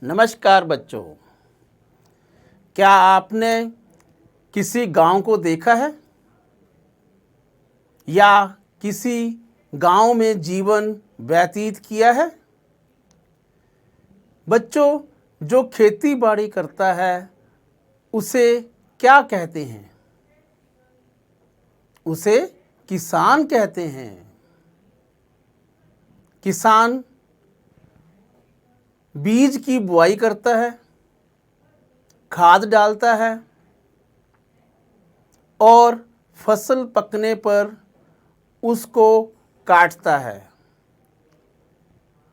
नमस्कार बच्चों। क्या आपने किसी गांव को देखा है या किसी गांव में जीवन व्यतीत किया है? बच्चों, जो खेती बाड़ी करता है उसे क्या कहते हैं? उसे किसान कहते हैं। किसान बीज की बुआई करता है, खाद डालता है और फसल पकने पर उसको काटता है।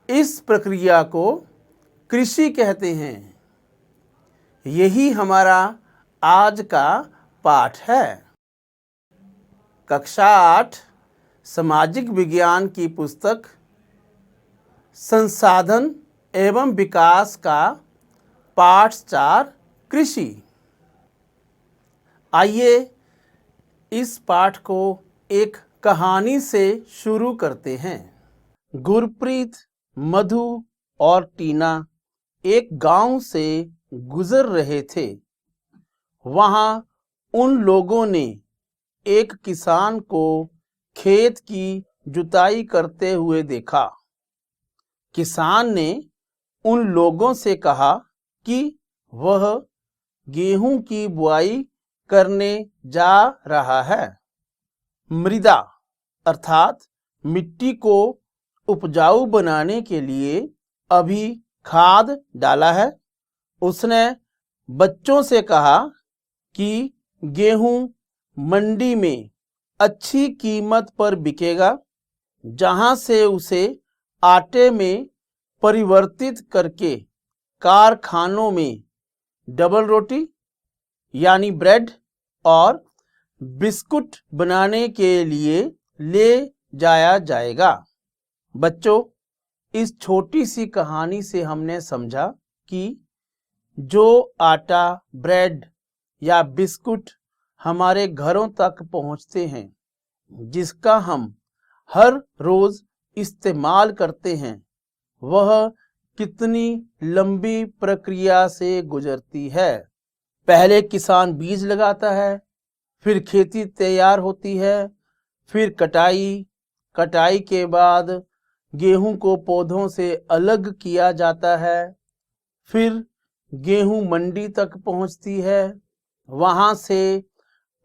इस प्रक्रिया को कृषि कहते हैं। यही हमारा आज का पाठ है। कक्षा 8 सामाजिक विज्ञान की पुस्तक संसाधन एवं विकास का पाठ 4 कृषि। आइए इस पाठ को एक कहानी से शुरू करते हैं। गुरप्रीत, मधु और टीना एक गांव से गुजर रहे थे। वहां उन लोगों ने एक किसान को खेत की जुताई करते हुए देखा। किसान ने उन लोगों से कहा कि वह गेहूं की बुआई करने जा रहा है। मृदा अर्थात मिट्टी को उपजाऊ बनाने के लिए अभी खाद डाला है। उसने बच्चों से कहा कि गेहूं मंडी में अच्छी कीमत पर बिकेगा, जहां से उसे आटे में परिवर्तित करके कारखानों में डबल रोटी यानी ब्रेड और बिस्कुट बनाने के लिए ले जाया जाएगा। बच्चों, इस छोटी सी कहानी से हमने समझा कि जो आटा, ब्रेड या बिस्कुट हमारे घरों तक पहुंचते हैं, जिसका हम हर रोज इस्तेमाल करते हैं, वह कितनी लंबी प्रक्रिया से गुजरती है। पहले किसान बीज लगाता है, फिर खेती तैयार होती है, फिर कटाई के बाद गेहूं को पौधों से अलग किया जाता है, फिर गेहूं मंडी तक पहुंचती है, वहां से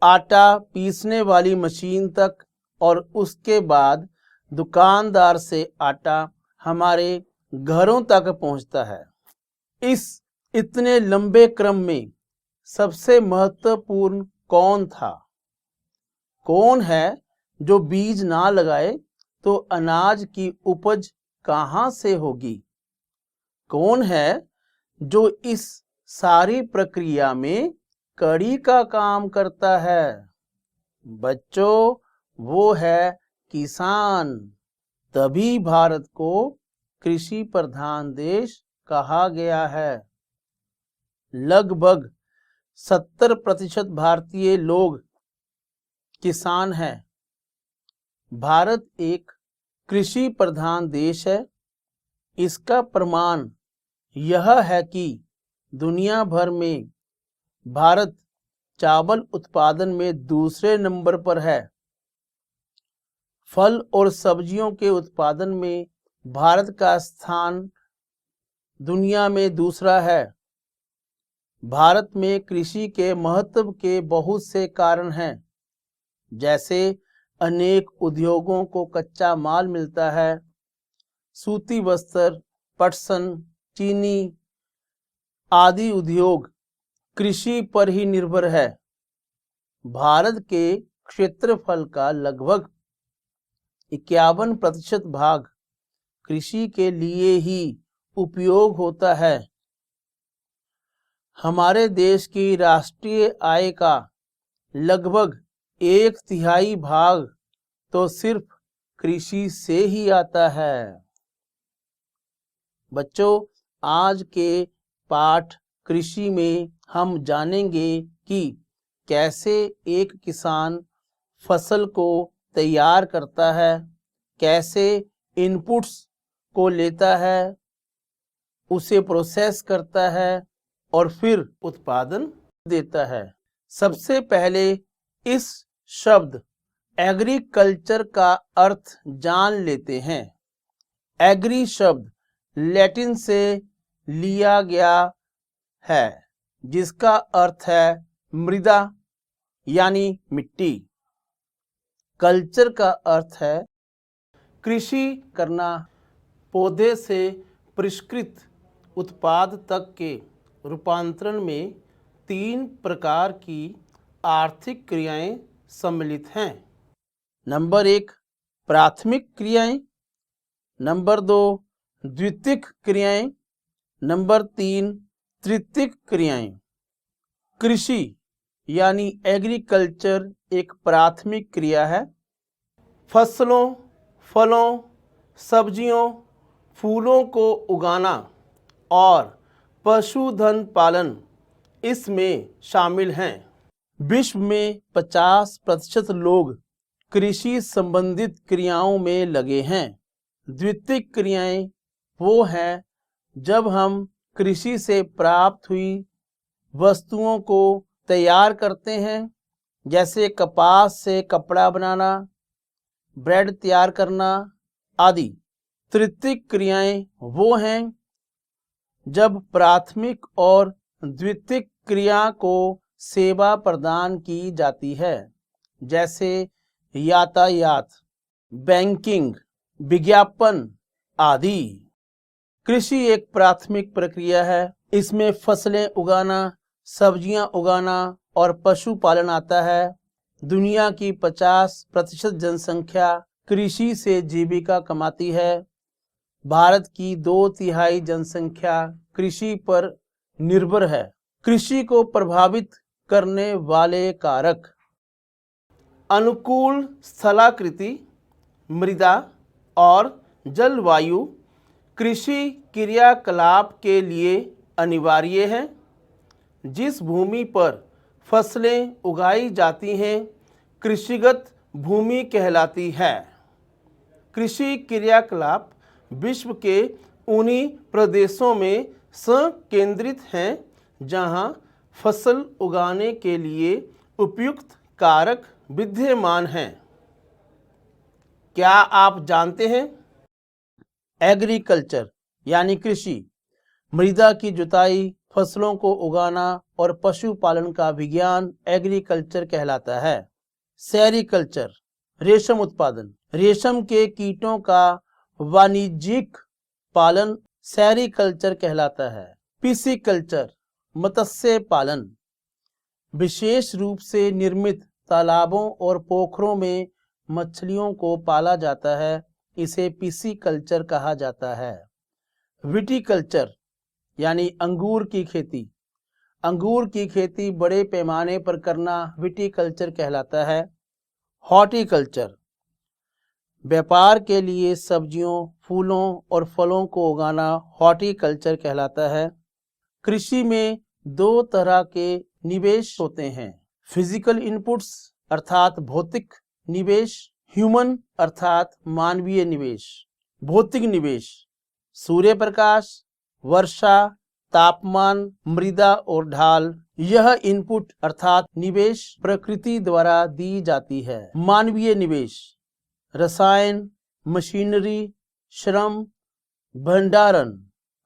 आटा पीसने वाली मशीन तक और उसके बाद दुकानदार से आटा हमारे घरों तक पहुंचता है। इस इतने लंबे क्रम में सबसे महत्वपूर्ण कौन था? कौन है जो बीज ना लगाए तो अनाज की उपज कहां से होगी? कौन है जो इस सारी प्रक्रिया में कड़ी का काम करता है? बच्चों, वो है किसान। तभी भारत को कृषि प्रधान देश कहा गया है। लगभग 70% भारतीय लोग किसान हैं। भारत एक कृषि प्रधान देश है। इसका प्रमाण यह है कि दुनिया भर में भारत चावल उत्पादन में दूसरे नंबर पर है। फल और सब्जियों के उत्पादन में भारत का स्थान दुनिया में दूसरा है। भारत में कृषि के महत्व के बहुत से कारण हैं, जैसे अनेक उद्योगों को कच्चा माल मिलता है। सूती वस्त्र, पटसन, चीनी आदि उद्योग कृषि पर ही निर्भर है। भारत के क्षेत्रफल का लगभग 51% भाग कृषि के लिए ही उपयोग होता है। हमारे देश की राष्ट्रीय आय का लगभग 1/3 भाग तो सिर्फ कृषि से ही आता है। बच्चों, आज के पाठ कृषि में हम जानेंगे कि कैसे एक किसान फसल को तैयार करता है, कैसे इनपुट्स को लेता है, उसे प्रोसेस करता है और फिर उत्पादन देता है। सबसे पहले इस शब्द एग्रीकल्चर का अर्थ जान लेते हैं। एग्री शब्द लैटिन से लिया गया है जिसका अर्थ है मृदा यानी मिट्टी। कल्चर का अर्थ है कृषि करना। पौधे से परिष्कृत उत्पाद तक के रूपांतरण में 3 प्रकार की आर्थिक क्रियाएं सम्मिलित हैं। नंबर 1 प्राथमिक क्रियाएं, नंबर 2 द्वितीयक क्रियाएं, नंबर 3 तृतीयक क्रियाएं। कृषि यानी एग्रीकल्चर एक प्राथमिक क्रिया है। फसलों, फलों, सब्जियों, फूलों को उगाना और पशुधन पालन इसमें शामिल हैं। विश्व में 50% लोग कृषि संबंधित क्रियाओं में लगे हैं। द्वितीयक क्रियाएं वो हैं जब हम कृषि से प्राप्त हुई वस्तुओं को तैयार करते हैं, जैसे कपास से कपड़ा बनाना, ब्रेड तैयार करना आदि। तृतीयक क्रियाएं वो हैं जब प्राथमिक और द्वितीयक क्रिया को सेवा प्रदान की जाती है, जैसे यातायात, बैंकिंग, विज्ञापन आदि। कृषि एक प्राथमिक प्रक्रिया है। इसमें फसलें उगाना, सब्जियां उगाना और पशुपालन आता है। दुनिया की 50% जनसंख्या कृषि से जीविका कमाती है। भारत की 2/3 जनसंख्या कृषि पर निर्भर है। कृषि को प्रभावित करने वाले कारक: अनुकूल स्थलाकृति, मृदा और जलवायु कृषि क्रियाकलाप के लिए अनिवार्य है। जिस भूमि पर फसलें उगाई जाती हैं कृषिगत भूमि कहलाती है। कृषि क्रियाकलाप विश्व के उन्हीं प्रदेशों में संकेंद्रित हैं जहां फसल उगाने के लिए उपयुक्त कारक विद्यमान हैं। क्या आप जानते हैं एग्रीकल्चर यानी कृषि मृदा की जुताई, फसलों को उगाना और पशुपालन का विज्ञान एग्रीकल्चर कहलाता है। सेरीकल्चर रेशम उत्पादन, रेशम के कीटों का वाणिज्यिक पालन सेरीकल्चर कहलाता है। पिसीकल्चर मत्स्य पालन, विशेष रूप से निर्मित तालाबों और पोखरों में मछलियों को पाला जाता है, इसे पिसीकल्चर कहा जाता है। विटीकल्चर यानी अंगूर की खेती, अंगूर की खेती बड़े पैमाने पर करना विटीकल्चर कहलाता है। हॉर्टिकल्चर व्यापार के लिए सब्जियों, फूलों और फलों को उगाना हॉर्टिकल्चर कहलाता है। कृषि में 2 तरह के निवेश होते हैं: फिजिकल इनपुट्स अर्थात भौतिक निवेश, ह्यूमन अर्थात मानवीय निवेश। भौतिक निवेश सूर्य प्रकाश, वर्षा, तापमान, मृदा और ढाल, यह इनपुट अर्थात निवेश प्रकृति द्वारा दी जाती है। मानवीय निवेश रसायन, मशीनरी, श्रम, भंडारण,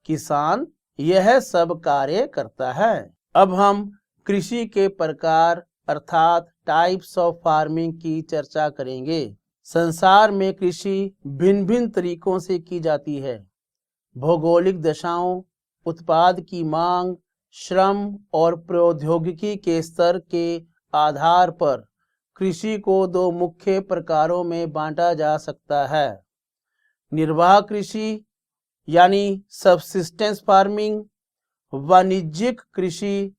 किसान, यह सब कार्य करता है। अब हम कृषि के प्रकार अर्थात टाइप्स ऑफ फार्मिंग की चर्चा करेंगे। संसार में कृषि भिन्न भिन्न तरीकों से की जाती है। भौगोलिक दशाओं, उत्पाद की मांग, श्रम और प्रौद्योगिकी के स्तर के आधार पर कृषि को 2 मुख्य प्रकारों में बांटा जा सकता है: निर्वाह कृषि यानी सबसिस्टेंस फार्मिंग, वाणिज्यिक कृषि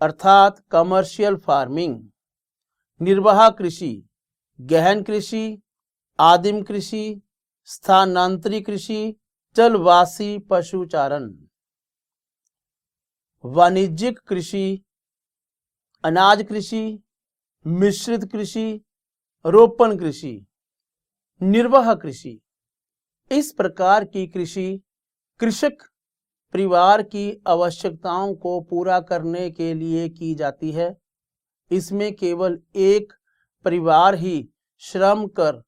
अर्थात कमर्शियल फार्मिंग। निर्वाह कृषि गहन कृषि, आदिम कृषि, स्थानांतरी कृषि, जलवासी पशुचारण। वाणिज्यिक कृषि अनाज कृषि, मिश्रित कृषि, रोपण कृषि। निर्वाह कृषि इस प्रकार की कृषि कृषक परिवार की आवश्यकताओं को पूरा करने के लिए की जाती है। इसमें केवल एक परिवार ही श्रम कर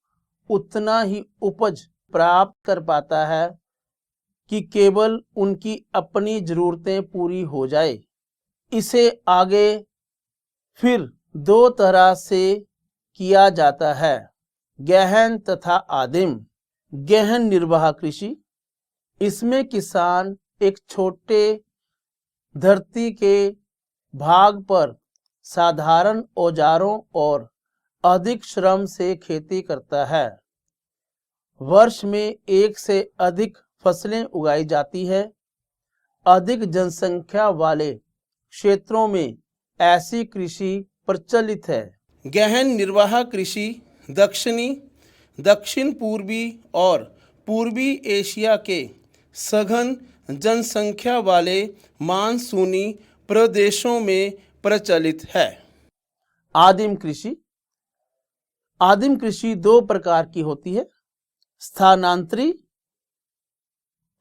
उतना ही उपज प्राप्त कर पाता है कि केवल उनकी अपनी जरूरतें पूरी हो जाए। इसे आगे फिर दो तरह से किया जाता है, गहन तथा आदिम। गहन निर्वाह कृषि, इसमें किसान एक छोटे धरती के भाग पर साधारण औजारों और अधिक श्रम से खेती करता है। वर्ष में एक से अधिक फसलें उगाई जाती है। अधिक जनसंख्या वाले क्षेत्रों में ऐसी कृषि प्रचलित है। गहन निर्वाह कृषि दक्षिण पूर्वी और पूर्वी एशिया के सघन जनसंख्या वाले मानसूनी प्रदेशों में प्रचलित है। आदिम कृषि, आदिम कृषि दो प्रकार की होती है, स्थानांतरी,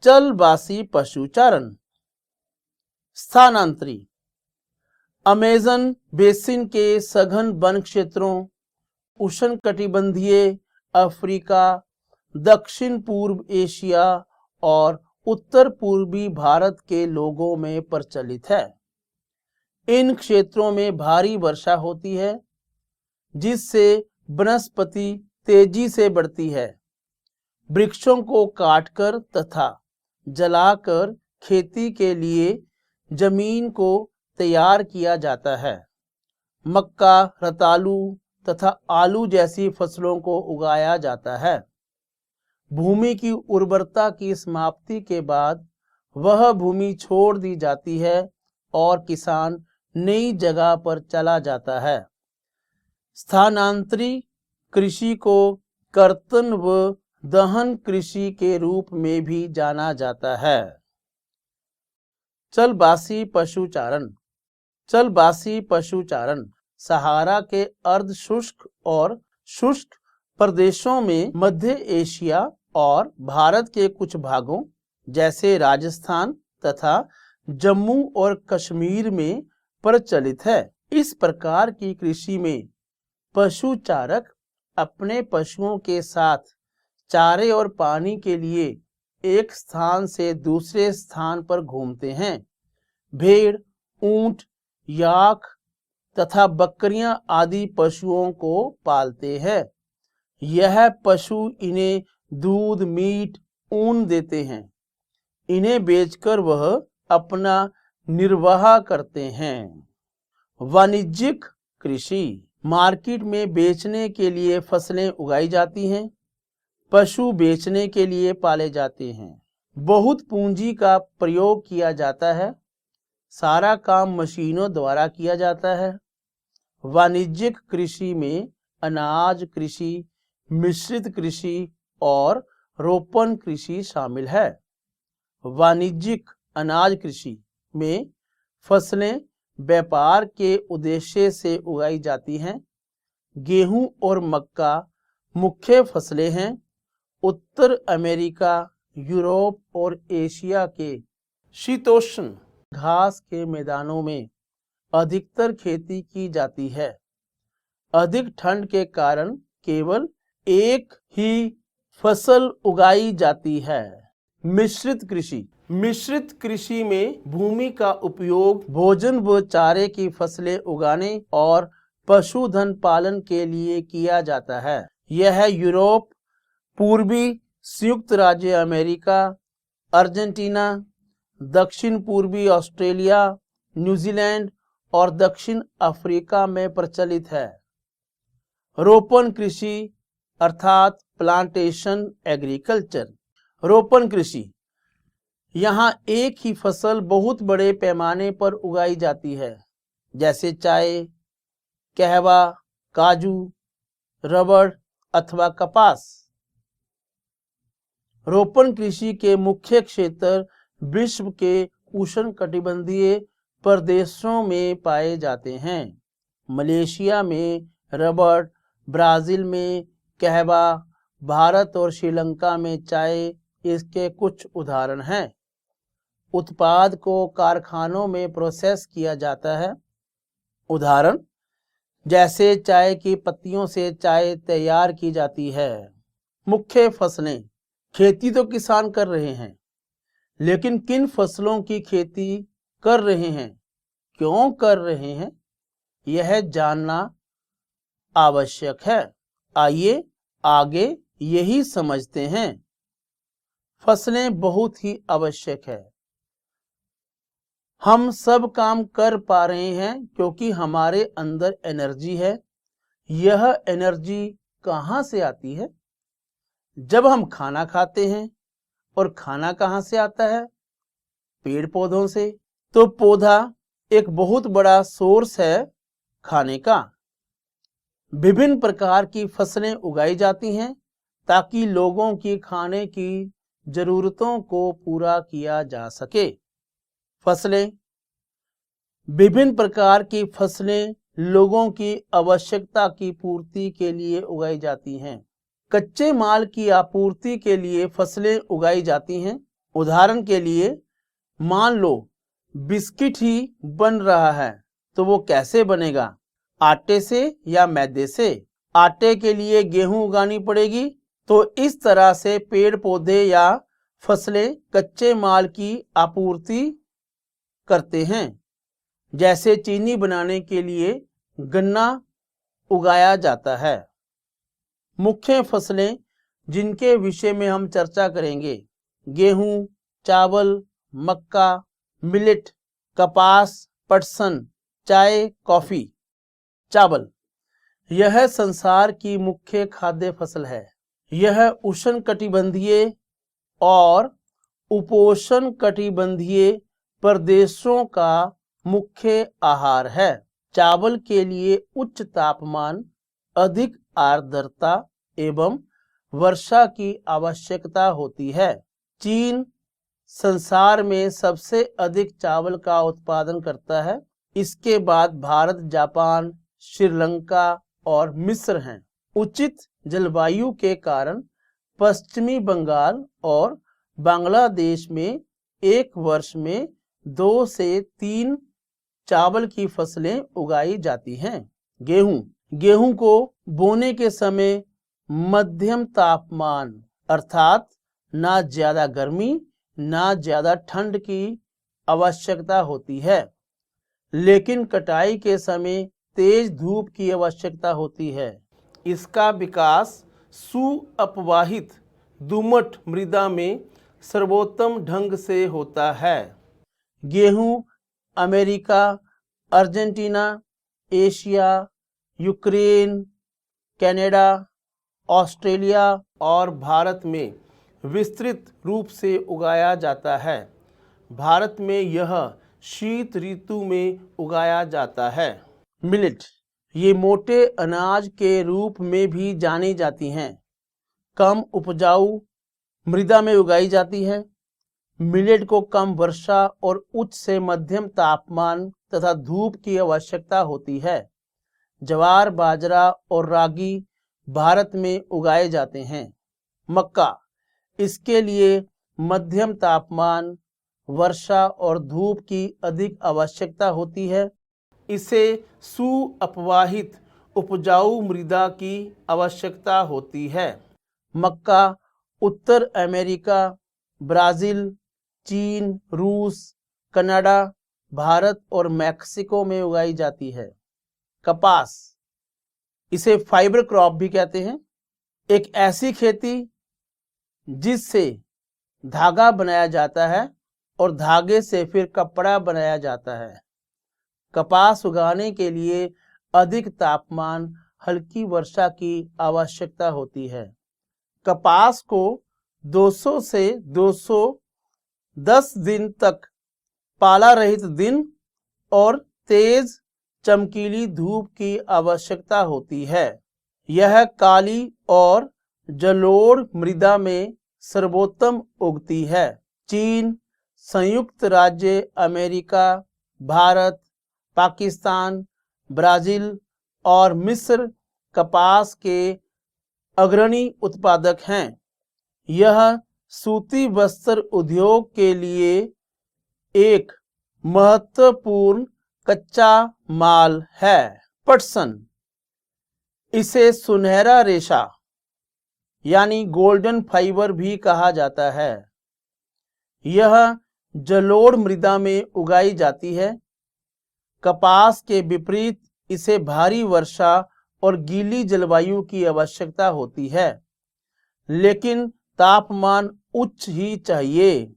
चलवासी पशुचारण। स्थानांतरी अमेज़न बेसिन के सघन वन क्षेत्रों, उष्णकटिबंधीय अफ्रीका, दक्षिण पूर्व एशिया और उत्तर पूर्वी भारत के लोगों में प्रचलित है। इन क्षेत्रों में भारी वर्षा होती है, जिससे वनस्पति तेजी से बढ़ती है। वृक्षों को काटकर तथा जलाकर खेती के लिए जमीन को तैयार किया जाता है। मक्का, रतालू तथा आलू जैसी फसलों को उगाया जाता है। भूमि की उर्वरता की समाप्ति के बाद वह भूमि छोड़ दी जाती है और किसान नई जगह पर चला जाता है। स्थानांतरी कृषि को कर्तन व दहन कृषि के रूप में भी जाना जाता है। चलवासी पशुचारण, चलवासी पशुचारण सहारा के अर्ध शुष्क और शुष्क प्रदेशों में, मध्य एशिया और भारत के कुछ भागों जैसे राजस्थान तथा जम्मू और कश्मीर में प्रचलित है। इस प्रकार की कृषि में पशुचारक अपने पशुओं के साथ चारे और पानी के लिए एक स्थान से दूसरे स्थान पर घूमते हैं। भेड़, ऊंट, याक तथा बकरियां आदि पशुओं को पालते हैं। यह पशु इन्हें दूध, मीट, ऊन देते हैं। इन्हें बेचकर वह अपना निर्वाह करते हैं। वाणिज्यिक कृषि, मार्केट में बेचने के लिए फसलें उगाई जाती हैं। पशु बेचने के लिए पाले जाते हैं। बहुत पूंजी का प्रयोग किया जाता है। सारा काम मशीनों द्वारा किया जाता है। वाणिज्यिक कृषि में अनाज कृषि, मिश्रित कृषि और रोपण कृषि शामिल है। वाणिज्यिक अनाज कृषि में फसलें व्यापार के उद्देश्य से उगाई जाती हैं। गेहूं और मक्का मुख्य फसलें हैं। उत्तर अमेरिका, यूरोप और एशिया के शीतोष्ण घास के मैदानों में अधिकतर खेती की जाती है। अधिक ठंड के कारण केवल एक ही फसल उगाई जाती है। मिश्रित कृषि, मिश्रित कृषि में भूमि का उपयोग भोजन व चारे की फसलें उगाने और पशुधन पालन के लिए किया जाता है। यह यूरोप, पूर्वी संयुक्त राज्य अमेरिका, अर्जेंटीना, दक्षिण पूर्वी ऑस्ट्रेलिया, न्यूजीलैंड और दक्षिण अफ्रीका में प्रचलित है। रोपण कृषि अर्थात प्लांटेशन एग्रीकल्चर। रोपण कृषि, यहाँ एक ही फसल बहुत बड़े पैमाने पर उगाई जाती है, जैसे चाय, कहवा, काजू, रबड़ अथवा कपास। रोपण कृषि के मुख्य क्षेत्र विश्व के उष्णकटिबंधीय प्रदेशों में पाए जाते हैं। मलेशिया में रबड़, ब्राजील में कहवा, भारत और श्रीलंका में चाय इसके कुछ उदाहरण हैं। उत्पाद को कारखानों में प्रोसेस किया जाता है। उदाहरण जैसे चाय की पत्तियों से चाय तैयार की जाती है। मुख्य फसलें। खेती तो किसान कर रहे हैं, लेकिन किन फसलों की खेती कर रहे हैं, क्यों कर रहे हैं, यह जानना आवश्यक है। आइए आगे यही समझते हैं। फसलें बहुत ही आवश्यक है। हम सब काम कर पा रहे हैं क्योंकि हमारे अंदर एनर्जी है। यह एनर्जी कहाँ से आती है? जब हम खाना खाते हैं। और खाना कहाँ से आता है? पेड़ पौधों से। तो पौधा एक बहुत बड़ा सोर्स है खाने का। विभिन्न प्रकार की फसलें उगाई जाती हैं ताकि लोगों की खाने की जरूरतों को पूरा किया जा सके। फसलें। विभिन्न प्रकार की फसलें लोगों की आवश्यकता की पूर्ति के लिए उगाई जाती हैं। कच्चे माल की आपूर्ति के लिए फसलें उगाई जाती हैं। उदाहरण के लिए मान लो बिस्किट ही बन रहा है, तो वो कैसे बनेगा? आटे से या मैदे से? आटे के लिए गेहूं उगानी पड़ेगी। तो इस तरह से पेड़ पौधे या फसलें कच्चे माल की आपूर्ति करते हैं। जैसे चीनी बनाने के लिए गन्ना उगाया जाता है। मुख्य फसलें जिनके विषय में हम चर्चा करेंगे: गेहूं, चावल, मक्का, मिलेट, कपास, पटसन, चाय, कॉफी। चावल यह संसार की मुख्य खाद्य फसल है। यह उष्णकटिबंधीय और उपोष्णकटिबंधीय प्रदेशों का मुख्य आहार है। चावल के लिए उच्च तापमान, अधिक आर्द्रता एवं वर्षा की आवश्यकता होती है। चीन संसार में सबसे अधिक चावल का उत्पादन करता है। इसके बाद भारत, जापान, श्रीलंका और मिस्र हैं। उचित जलवायु के कारण पश्चिमी बंगाल और बांग्लादेश में एक वर्ष में 2 से 3 चावल की फसलें उगाई जाती हैं। गेहूं को बोने के समय मध्यम तापमान अर्थात ना ज्यादा गर्मी ना ज्यादा ठंड की आवश्यकता होती है, लेकिन कटाई के समय तेज धूप की आवश्यकता होती है। इसका विकास सुअपवाहित दोमट मृदा में सर्वोत्तम ढंग से होता है। गेहूं America, Argentina, Asia, Ukraine, Canada, Australia और भारत में विस्तृत रूप से उगाया जाता है। भारत में यह शीत ऋतु में उगाया जाता है। मिलेट ये मोटे अनाज के रूप में भी जानी जाती हैं। कम उपजाऊ मृदा में उगाई जाती है। मिलेट को कम वर्षा और उच्च से मध्यम तापमान तथा धूप की आवश्यकता होती है। ज्वार, बाजरा और रागी भारत में उगाए जाते हैं। मक्का इसके लिए मध्यम तापमान, वर्षा और धूप की अधिक आवश्यकता होती है। इसे सुअपवाहित उपजाऊ मृदा की आवश्यकता होती है। मक्का उत्तर अमेरिका, ब्राजील, चीन, रूस, कनाडा, भारत और मैक्सिको में उगाई जाती है। कपास इसे फाइबर क्रॉप भी कहते हैं। एक ऐसी खेती जिससे धागा बनाया जाता है और धागे से फिर कपड़ा बनाया जाता है। कपास उगाने के लिए अधिक तापमान, हल्की वर्षा की आवश्यकता होती है। कपास को 200 से 210 दिन तक पाला रहित दिन और तेज चमकीली धूप की आवश्यकता होती है। यह काली और जलोढ़ मृदा में सर्वोत्तम उगती है। चीन, संयुक्त राज्य अमेरिका, भारत, पाकिस्तान, ब्राजील और मिस्र कपास के अग्रणी उत्पादक हैं। यह सूती वस्त्र उद्योग के लिए एक महत्वपूर्ण कच्चा माल है। पटसन, इसे सुनहरा रेशा यानी गोल्डन फाइबर भी कहा जाता है। यह जलोढ़ मृदा में उगाई जाती है। कपास के विपरीत इसे भारी वर्षा और गीली जलवायु की आवश्यकता होती है, लेकिन तापमान उच्च ही चाहिए।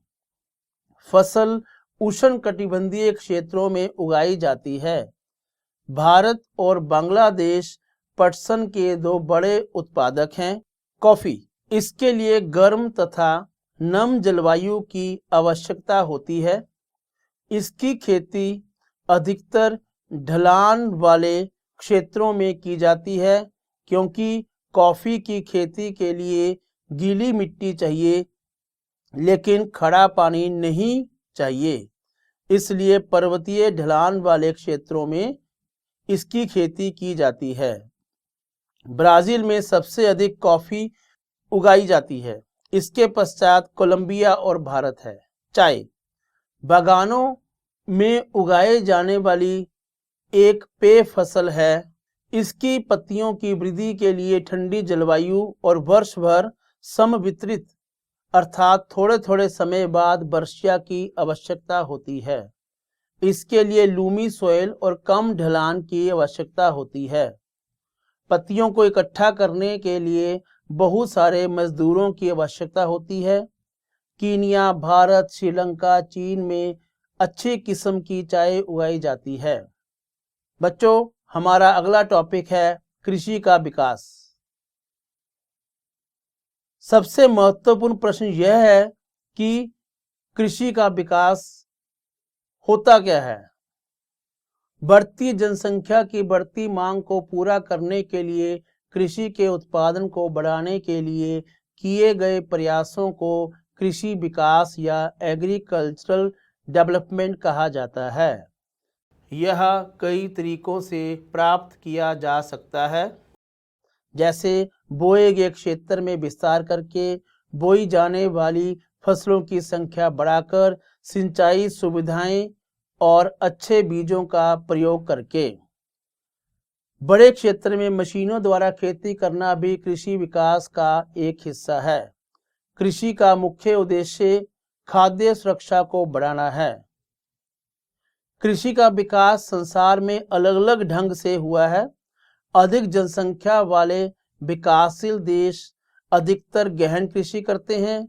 फसल उष्णकटिबंधीय क्षेत्रों में उगाई जाती है। भारत और बांग्लादेश पटसन के दो बड़े उत्पादक हैं। कॉफी, इसके लिए गर्म तथा नम जलवायु की आवश्यकता होती है। इसकी खेती अधिकतर ढलान वाले क्षेत्रों में की जाती है, क्योंकि कॉफी की खेती के लिए गीली मिट्टी चाहिए, लेकिन खड़ा पानी नहीं चाहिए। इसलिए पर्वतीय ढलान वाले क्षेत्रों में इसकी खेती की जाती है। ब्राजील में सबसे अधिक कॉफी उगाई जाती है। इसके पश्चात कोलंबिया और भारत है। चाय, बागानों में उगाए जाने वाली एक पेय फसल है। इसकी पत्तियों की वृद्धि के लिए ठंडी जलवायु और वर्ष भर समवितरित अर्थात थोड़े थोड़े समय बाद वर्षा की आवश्यकता होती है। इसके लिए लूमी सॉइल और कम ढलान की आवश्यकता होती है। पत्तियों को इकट्ठा करने के लिए बहुत सारे मजदूरों की आवश्यकता होती है। कीनिया, भारत, श्रीलंका, चीन में अच्छी किस्म की चाय उगाई जाती है। बच्चों, हमारा अगला टॉपिक है कृषि का विकास। सबसे महत्वपूर्ण प्रश्न यह है कि कृषि का विकास होता क्या है। बढ़ती जनसंख्या की बढ़ती मांग को पूरा करने के लिए कृषि के उत्पादन को बढ़ाने के लिए किए गए प्रयासों को कृषि विकास या एग्रीकल्चरल डेवलपमेंट कहा जाता है। यह कई तरीकों से प्राप्त किया जा सकता है, जैसे बोए गए क्षेत्र में विस्तार करके, बोई जाने वाली फसलों की संख्या बढ़ाकर, सिंचाई सुविधाएं और अच्छे बीजों का प्रयोग करके। बड़े क्षेत्र में मशीनों द्वारा खेती करना भी कृषि विकास का एक हिस्सा है। कृषि का मुख्य उद्देश्य खाद्य सुरक्षा को बढ़ाना है। कृषि का विकास संसार में अलग अलग ढंग से हुआ है। अधिक जनसंख्या वाले विकासशील देश अधिकतर गहन कृषि करते हैं।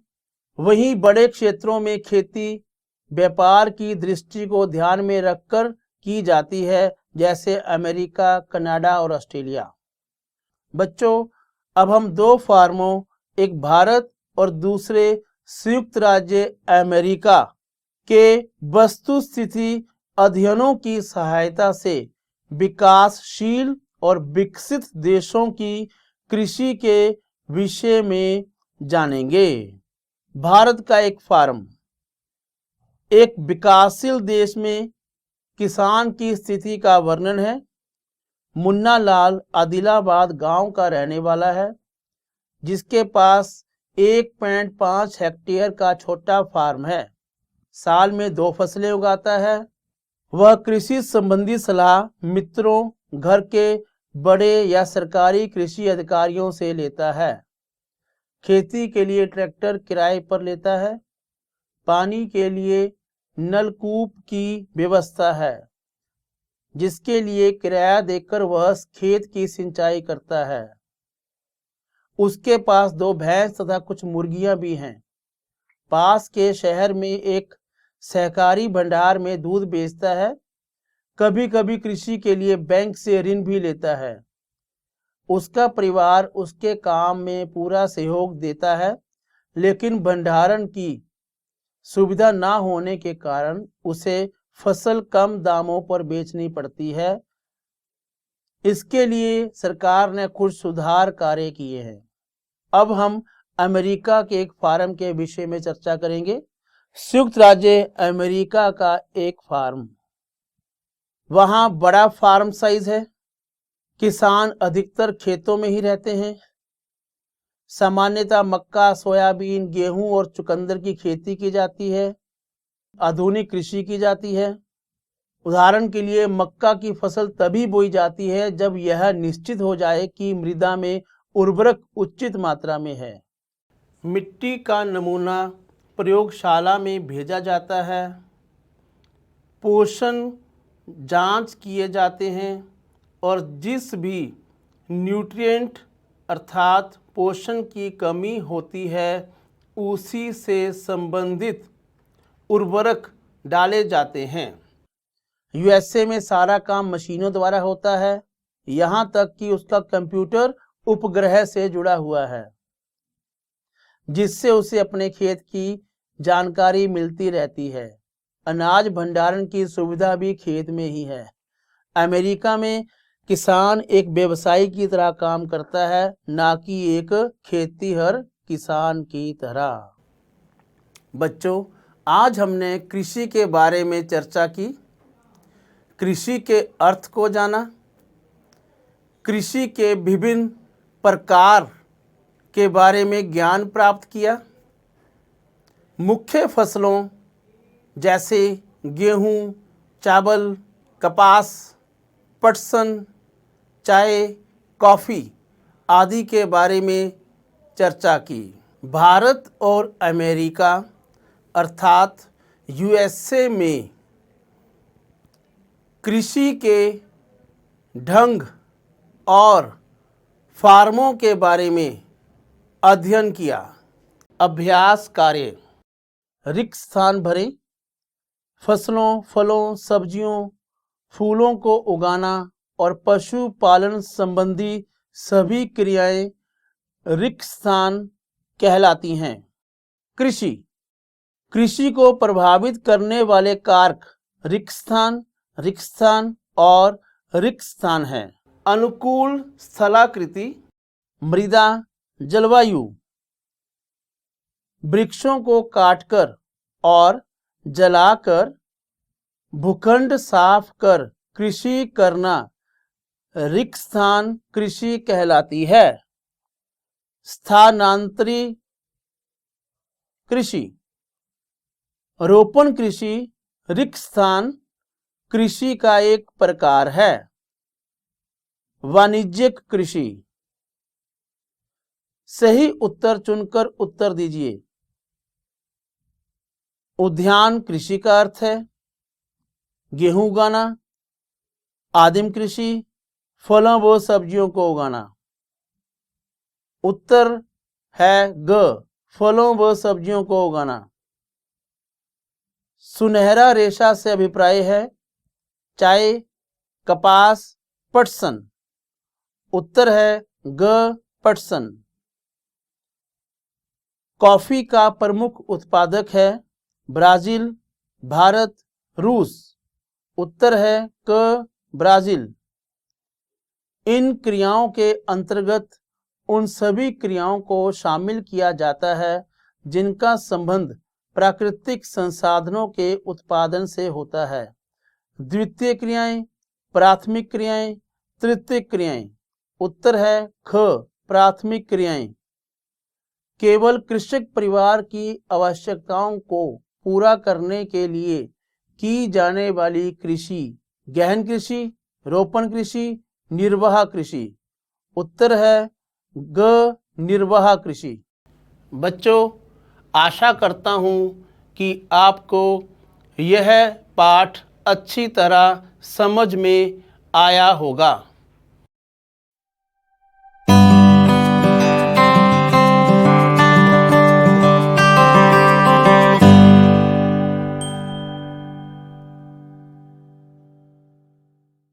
वहीं बड़े क्षेत्रों में खेती व्यापार की दृष्टि को ध्यान में रखकर की जाती है, जैसे अमेरिका, कनाडा और ऑस्ट्रेलिया। बच्चों, अब हम दो फार्मों, एक भारत और दूसरे संयुक्त राज्य अमेरिका के वस्तुस्थिति अध्ययनों की सहायता से विकासशील और विकसित देशों की कृषि के विषय में जानेंगे। भारत का एक फार्म। एक विकासशील देश में किसान की स्थिति का वर्णन है। मुन्ना लाल आदिलाबाद गांव का रहने वाला है, जिसके पास 1.5 हेक्टेयर का छोटा फार्म है। साल में 2 फसलें उगाता है। वह कृषि संबंधी सलाह मित्रों, घर के बड़े या सरकारी कृषि अधिकारियों से लेता है। खेती के लिए ट्रैक्टर किराए पर लेता है। पानी के लिए नलकूप की व्यवस्था है, जिसके लिए किराया देकर वह खेत की सिंचाई करता है। उसके पास 2 भैंस तथा कुछ मुर्गियां भी हैं। पास के शहर में एक सहकारी भंडार में दूध बेचता है। कभी कभी कृषि के लिए बैंक से ऋण भी लेता है। उसका परिवार उसके काम में पूरा सहयोग देता है, लेकिन भंडारण की सुविधा ना होने के कारण उसे फसल कम दामों पर बेचनी पड़ती है। इसके लिए सरकार ने कुछ सुधार कार्य किए हैं। अब हम अमेरिका के एक फार्म के विषय में चर्चा करेंगे। संयुक्त राज्य अमेरिका का एक फार्म। वहां बड़ा फार्म साइज है। किसान अधिकतर खेतों में ही रहते हैं। सामान्यतः मक्का, सोयाबीन, गेहूं और चुकंदर की खेती की जाती है। आधुनिक कृषि की जाती है। उदाहरण के लिए मक्का की फसल तभी बोई जाती है जब यह निश्चित हो जाए कि मृदा में उर्वरक उचित मात्रा में है। मिट्टी का नमूना प्रयोगशाला में भेजा जाता है। पोषण जांच किए जाते हैं और जिस भी न्यूट्रिएंट अर्थात पोषण की कमी होती है उसी से संबंधित उर्वरक डाले जाते हैं। यूएसए में सारा काम मशीनों द्वारा होता है, यहाँ तक कि उसका कंप्यूटर उपग्रह से जुड़ा हुआ है, जिससे उसे अपने खेत की जानकारी मिलती रहती है। अनाज भंडारण की सुविधा भी खेत में ही है। अमेरिका में किसान एक व्यवसायी की तरह काम करता है, ना कि एक खेतीहर किसान की तरह। बच्चों, आज हमने कृषि के बारे में चर्चा की, कृषि के अर्थ को जाना, कृषि के विभिन्न प्रकार के बारे में ज्ञान प्राप्त किया, मुख्य फसलों जैसे गेहूँ, चावल, कपास, पटसन, चाय, कॉफ़ी आदि के बारे में चर्चा की। भारत और अमेरिका अर्थात यूएसए में कृषि के ढंग और फार्मों के बारे में अध्ययन किया। अभ्यास कार्य: रिक्त स्थान भरें। फसलों, फलों, सब्जियों, फूलों को उगाना और पशुपालन संबंधी सभी क्रियाएं रिक्त स्थान कहलाती हैं। कृषि: कृषि को प्रभावित करने वाले कारक रिक्त स्थान और रिक्त स्थान हैं। अनुकूल स्थलाकृति, मृदा, जलवायु, वृक्षों को काटकर और जलाकर भूखंड साफ कर कृषि करना रिक्त स्थान कृषि कहलाती है। स्थानांतरी कृषि, रोपण कृषि रिक्त स्थान कृषि का एक प्रकार है। वाणिज्यिक कृषि। सही उत्तर चुनकर उत्तर दीजिए। उद्यान कृषि का अर्थ है गेहूं उगाना। आदिम कृषि, फलों व सब्जियों को उगाना। उत्तर है ग, फलों व सब्जियों को उगाना। सुनहरा रेशा से अभिप्राय है चाय, कपास, पटसन। उत्तर है ग, पटसन। कॉफी का प्रमुख उत्पादक है ब्राजील, भारत, रूस। उत्तर है क, ब्राजील। इन क्रियाओं के अंतर्गत उन सभी क्रियाओं को शामिल किया जाता है जिनका संबंध प्राकृतिक संसाधनों के उत्पादन से होता है। द्वितीय क्रियाएं, प्राथमिक क्रियाएं, तृतीय क्रियाएं। उत्तर है ख, प्राथमिक क्रियाएं। केवल कृषक परिवार की आवश्यकताओं को पूरा करने के लिए की जाने वाली कृषि गहन कृषि, रोपण कृषि, निर्वाह कृषि। उत्तर है ग, निर्वाह कृषि। बच्चों, आशा करता हूँ कि आपको यह पाठ अच्छी तरह समझ में आया होगा।